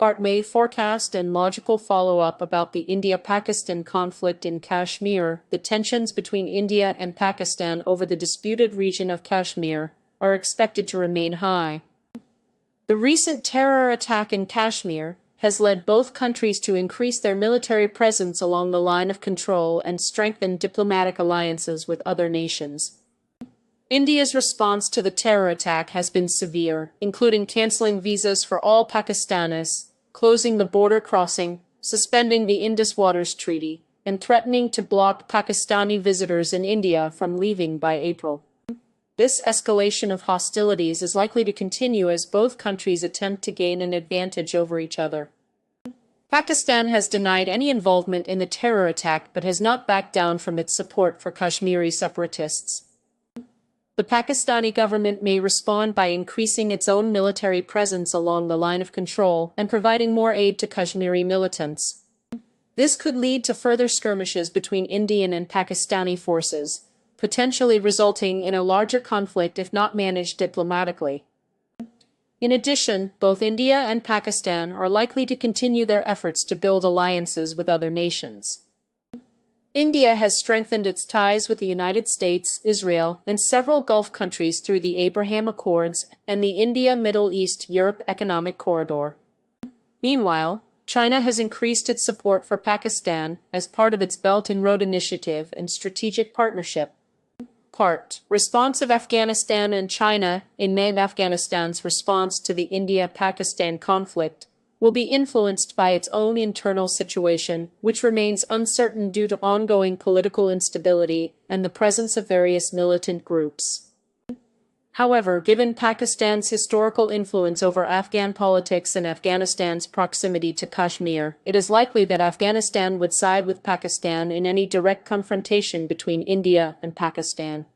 Part may forecast and logical follow-up about the India-Pakistan conflict in Kashmir. The tensions between India and Pakistan over the disputed region of Kashmir are expected to remain high. The recent terror attack in Kashmir has led both countries to increase their military presence along the line of control and strengthen diplomatic alliances with other nations. India's response to the terror attack has been severe, including canceling visas for all Pakistanis, closing the border crossing, suspending the Indus Waters Treaty, and threatening to block Pakistani visitors in India from leaving by April. This escalation of hostilities is likely to continue as both countries attempt to gain an advantage over each other. Pakistan has denied any involvement in the terror attack but has not backed down from its support for Kashmiri separatists. The Pakistani government may respond by increasing its own military presence along the line of control and providing more aid to Kashmiri militants. This could lead to further skirmishes between Indian and Pakistani forces, potentially resulting in a larger conflict if not managed diplomatically. In addition, both India and Pakistan are likely to continue their efforts to build alliances with other nations. India has strengthened its ties with the United States, Israel, and several Gulf countries through the Abraham Accords and the India-Middle East-Europe Economic Corridor. Meanwhile, China has increased its support for Pakistan as part of its Belt and Road Initiative and Strategic Partnership. Response of Afghanistan and China in May. Afghanistan's response to the India-Pakistan conflict will be influenced by its own internal situation, which remains uncertain due to ongoing political instability and the presence of various militant groups. However, given Pakistan's historical influence over Afghan politics and Afghanistan's proximity to Kashmir, it is likely that Afghanistan would side with Pakistan in any direct confrontation between India and Pakistan.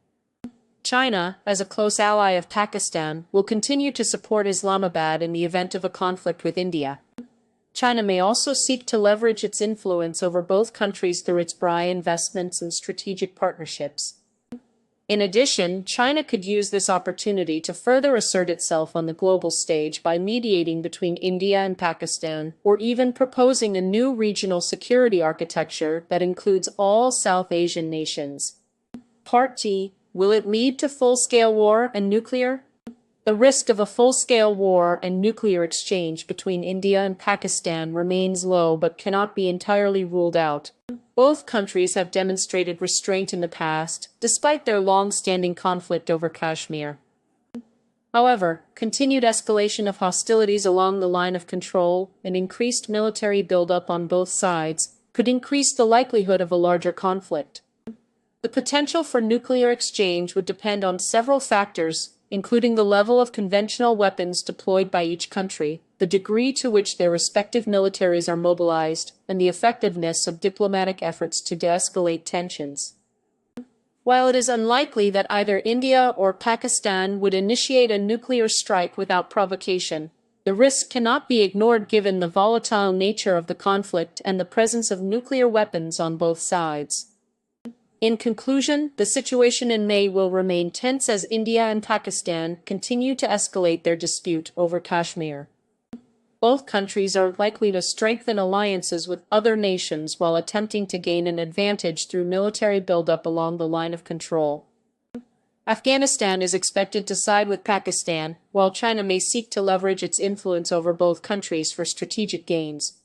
China, as a close ally of Pakistan, will continue to support Islamabad in the event of a conflict with India. China may also seek to leverage its influence over both countries through its BRI investments and strategic partnerships. In addition, China could use this opportunity to further assert itself on the global stage by mediating between India and Pakistan, or even proposing a new regional security architecture that includes all South Asian nations. Part T. Will it lead to full-scale war and nuclear? The risk of a full-scale war and nuclear exchange between India and Pakistan remains low but cannot be entirely ruled out. Both countries have demonstrated restraint in the past, despite their long-standing conflict over Kashmir. However, continued escalation of hostilities along the line of control and increased military buildup on both sides could increase the likelihood of a larger conflict. The potential for nuclear exchange would depend on several factors, including the level of conventional weapons deployed by each country, the degree to which their respective militaries are mobilized, and the effectiveness of diplomatic efforts to de-escalate tensions. While it is unlikely that either India or Pakistan would initiate a nuclear strike without provocation, the risk cannot be ignored given the volatile nature of the conflict and the presence of nuclear weapons on both sides. In conclusion, the situation in May will remain tense as India and Pakistan continue to escalate their dispute over Kashmir. Both countries are likely to strengthen alliances with other nations while attempting to gain an advantage through military buildup along the line of control. Afghanistan is expected to side with Pakistan, while China may seek to leverage its influence over both countries for strategic gains.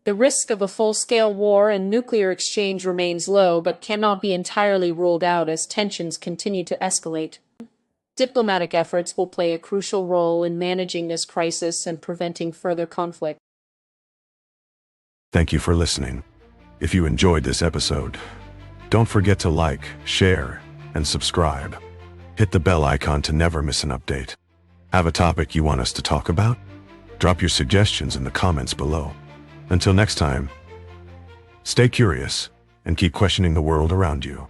The risk of a full-scale war and nuclear exchange remains low but cannot be entirely ruled out as tensions continue to escalate. Diplomatic efforts will play a crucial role in managing this crisis and preventing further conflict. Thank you for listening. If you enjoyed this episode, don't forget to like, share, and subscribe. Hit the bell icon to never miss an update. Have a topic you want us to talk about? Drop your suggestions in the comments below. Until next time, stay curious and keep questioning the world around you.